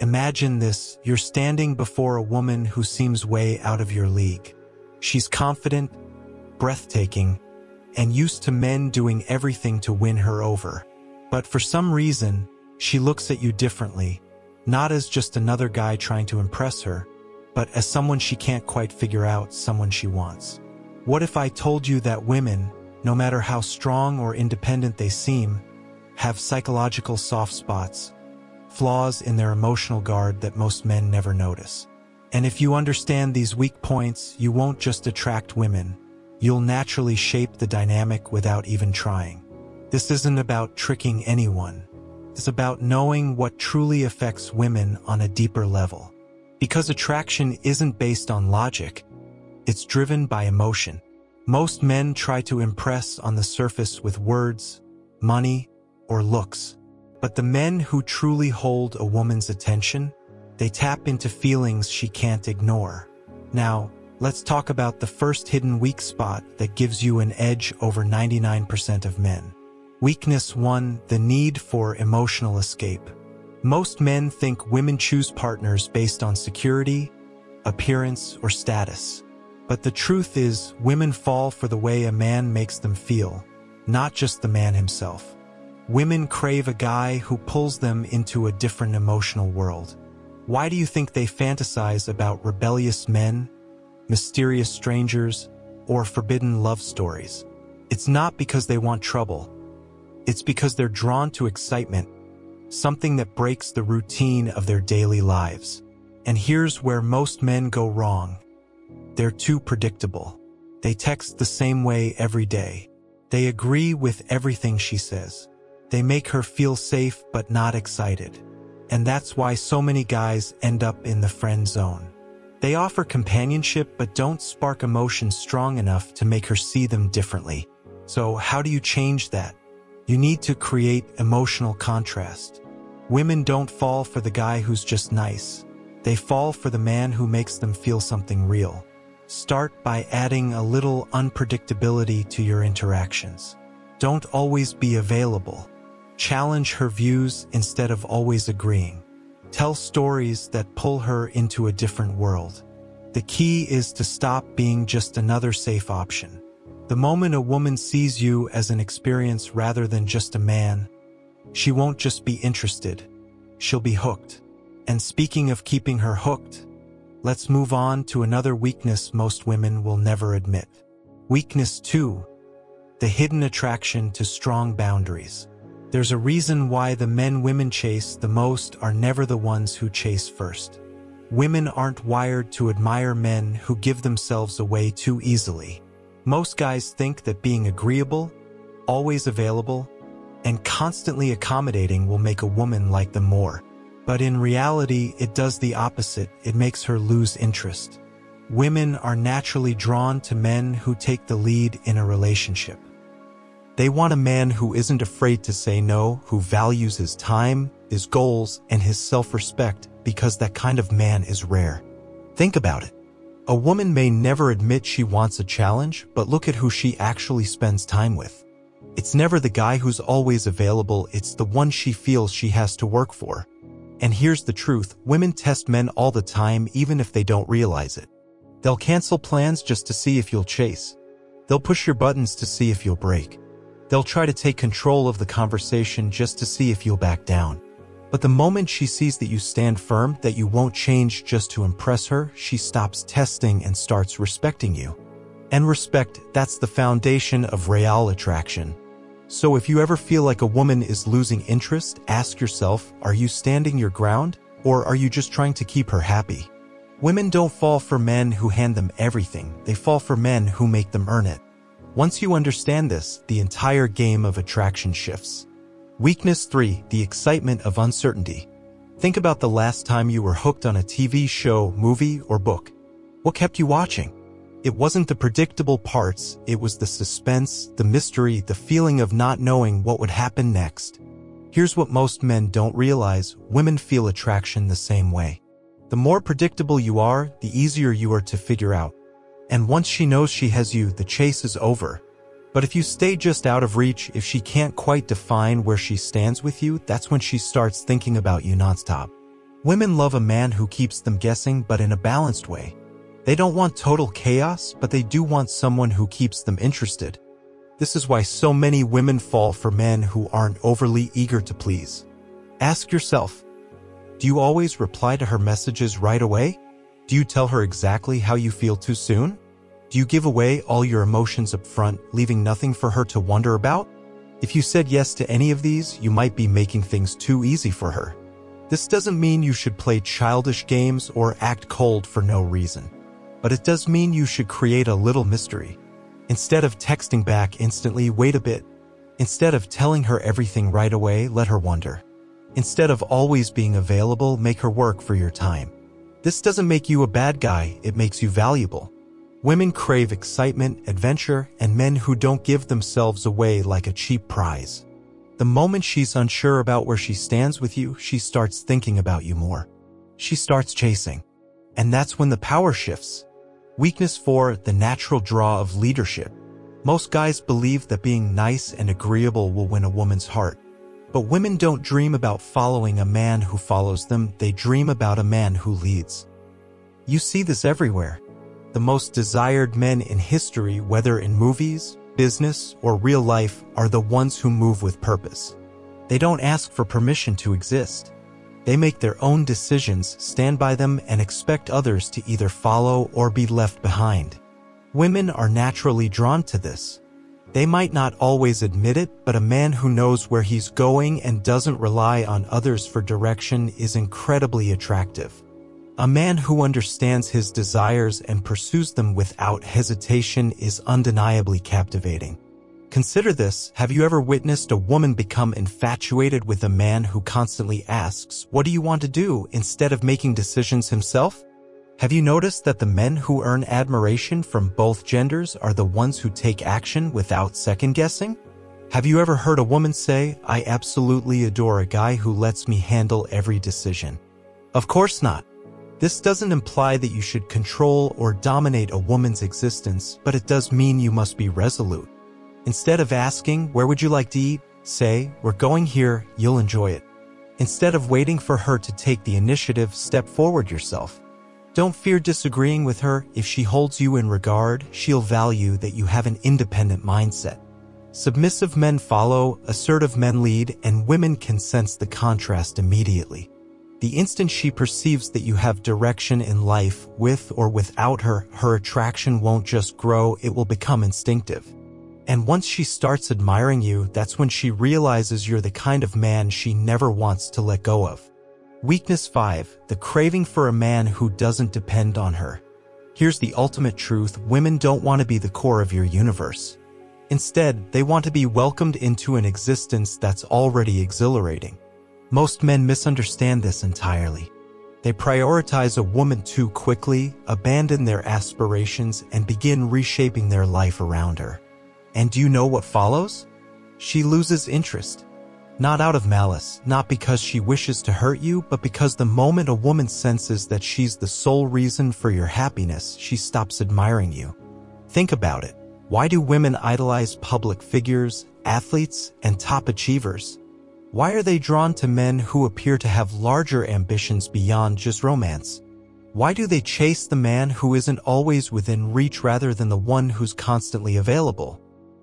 Imagine this, you're standing before a woman who seems way out of your league. She's confident, breathtaking, and used to men doing everything to win her over. But for some reason, she looks at you differently, not as just another guy trying to impress her, but as someone she can't quite figure out, someone she wants. What if I told you that women, no matter how strong or independent they seem, have psychological soft spots, flaws in their emotional guard that most men never notice? And if you understand these weak points, you won't just attract women, you'll naturally shape the dynamic without even trying. This isn't about tricking anyone. It's about knowing what truly affects women on a deeper level. Because attraction isn't based on logic, it's driven by emotion. Most men try to impress on the surface with words, money, or looks. But the men who truly hold a woman's attention, they tap into feelings she can't ignore. Now, let's talk about the first hidden weak spot that gives you an edge over 99% of men. Weakness 1, the need for emotional escape. Most men think women choose partners based on security, appearance, or status. But the truth is, women fall for the way a man makes them feel, not just the man himself. Women crave a guy who pulls them into a different emotional world. Why do you think they fantasize about rebellious men, mysterious strangers, or forbidden love stories? It's not because they want trouble. It's because they're drawn to excitement, something that breaks the routine of their daily lives. And here's where most men go wrong. They're too predictable. They text the same way every day. They agree with everything she says. They make her feel safe but not excited. And that's why so many guys end up in the friend zone. They offer companionship but don't spark emotion strong enough to make her see them differently. So how do you change that? You need to create emotional contrast. Women don't fall for the guy who's just nice. They fall for the man who makes them feel something real. Start by adding a little unpredictability to your interactions. Don't always be available. Challenge her views instead of always agreeing. Tell stories that pull her into a different world. The key is to stop being just another safe option. The moment a woman sees you as an experience rather than just a man, she won't just be interested, she'll be hooked. And speaking of keeping her hooked, let's move on to another weakness most women will never admit. Weakness 2, the hidden attraction to strong boundaries. There's a reason why the men women chase the most are never the ones who chase first. Women aren't wired to admire men who give themselves away too easily. Most guys think that being agreeable, always available, and constantly accommodating will make a woman like them more. But in reality, it does the opposite. It makes her lose interest. Women are naturally drawn to men who take the lead in a relationship. They want a man who isn't afraid to say no, who values his time, his goals, and his self-respect, because that kind of man is rare. Think about it. A woman may never admit she wants a challenge, but look at who she actually spends time with. It's never the guy who's always available, it's the one she feels she has to work for. And here's the truth, women test men all the time even if they don't realize it. They'll cancel plans just to see if you'll chase. They'll push your buttons to see if you'll break. They'll try to take control of the conversation just to see if you'll back down. But the moment she sees that you stand firm, that you won't change just to impress her, she stops testing and starts respecting you. And respect, that's the foundation of real attraction. So if you ever feel like a woman is losing interest, ask yourself, are you standing your ground, or are you just trying to keep her happy? Women don't fall for men who hand them everything, they fall for men who make them earn it. Once you understand this, the entire game of attraction shifts. Weakness 3, the excitement of uncertainty. Think about the last time you were hooked on a TV show, movie, or book. What kept you watching? It wasn't the predictable parts, it was the suspense, the mystery, the feeling of not knowing what would happen next. Here's what most men don't realize, women feel attraction the same way. The more predictable you are, the easier you are to figure out. And once she knows she has you, the chase is over. But if you stay just out of reach, if she can't quite define where she stands with you, that's when she starts thinking about you nonstop. Women love a man who keeps them guessing, but in a balanced way. They don't want total chaos, but they do want someone who keeps them interested. This is why so many women fall for men who aren't overly eager to please. Ask yourself, do you always reply to her messages right away? Do you tell her exactly how you feel too soon? Do you give away all your emotions up front, leaving nothing for her to wonder about? If you said yes to any of these, you might be making things too easy for her. This doesn't mean you should play childish games or act cold for no reason. But it does mean you should create a little mystery. Instead of texting back instantly, wait a bit. Instead of telling her everything right away, let her wonder. Instead of always being available, make her work for your time. This doesn't make you a bad guy, it makes you valuable. Women crave excitement, adventure, and men who don't give themselves away like a cheap prize. The moment she's unsure about where she stands with you, she starts thinking about you more. She starts chasing. And that's when the power shifts. Weakness 4, the natural draw of leadership. Most guys believe that being nice and agreeable will win a woman's heart. But women don't dream about following a man who follows them, they dream about a man who leads. You see this everywhere. The most desired men in history, whether in movies, business, or real life, are the ones who move with purpose. They don't ask for permission to exist. They make their own decisions, stand by them, and expect others to either follow or be left behind. Women are naturally drawn to this. They might not always admit it, but a man who knows where he's going and doesn't rely on others for direction is incredibly attractive. A man who understands his desires and pursues them without hesitation is undeniably captivating. Consider this, have you ever witnessed a woman become infatuated with a man who constantly asks, "What do you want to do?" instead of making decisions himself? Have you noticed that the men who earn admiration from both genders are the ones who take action without second-guessing? Have you ever heard a woman say, "I absolutely adore a guy who lets me handle every decision"? Of course not. This doesn't imply that you should control or dominate a woman's existence, but it does mean you must be resolute. Instead of asking, "Where would you like to eat?" say, "We're going here, you'll enjoy it." Instead of waiting for her to take the initiative, step forward yourself. Don't fear disagreeing with her. If she holds you in regard, she'll value that you have an independent mindset. Submissive men follow, assertive men lead, and women can sense the contrast immediately. The instant she perceives that you have direction in life, with or without her, her attraction won't just grow, it will become instinctive. And once she starts admiring you, that's when she realizes you're the kind of man she never wants to let go of. Weakness 5, the craving for a man who doesn't depend on her. Here's the ultimate truth, women don't want to be the core of your universe. Instead, they want to be welcomed into an existence that's already exhilarating. Most men misunderstand this entirely. They prioritize a woman too quickly, abandon their aspirations, and begin reshaping their life around her. And do you know what follows? She loses interest. Not out of malice, not because she wishes to hurt you, but because the moment a woman senses that she's the sole reason for your happiness, she stops admiring you. Think about it. Why do women idolize public figures, athletes, and top achievers? Why are they drawn to men who appear to have larger ambitions beyond just romance? Why do they chase the man who isn't always within reach rather than the one who's constantly available?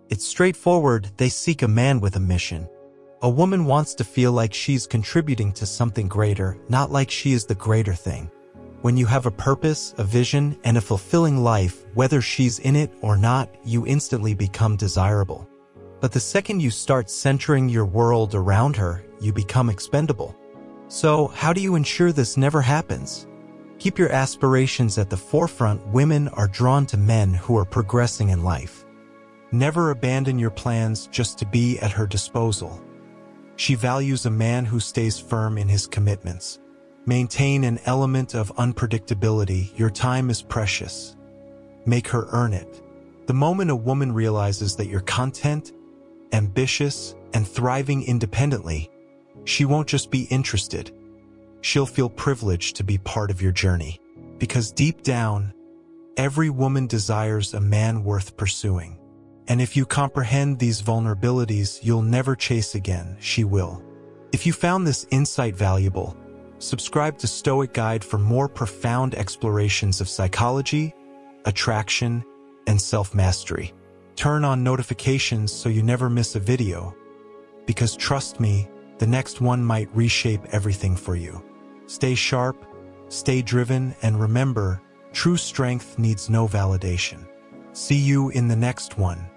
It's straightforward, they seek a man with a mission. A woman wants to feel like she's contributing to something greater, not like she is the greater thing. When you have a purpose, a vision, and a fulfilling life, whether she's in it or not, you instantly become desirable. But the second you start centering your world around her, you become expendable. So, how do you ensure this never happens? Keep your aspirations at the forefront. Women are drawn to men who are progressing in life. Never abandon your plans just to be at her disposal. She values a man who stays firm in his commitments. Maintain an element of unpredictability. Your time is precious. Make her earn it. The moment a woman realizes that you're content, ambitious, and thriving independently, she won't just be interested. She'll feel privileged to be part of your journey. Because deep down, every woman desires a man worth pursuing. And if you comprehend these vulnerabilities, you'll never chase again. She will. If you found this insight valuable, Subscribe to Stoic Guide for more profound explorations of psychology, attraction, and self-mastery. Turn on notifications so you never miss a video, because trust me, the next one might reshape everything for you. Stay sharp, stay driven, and remember, true strength needs no validation. See you in the next one.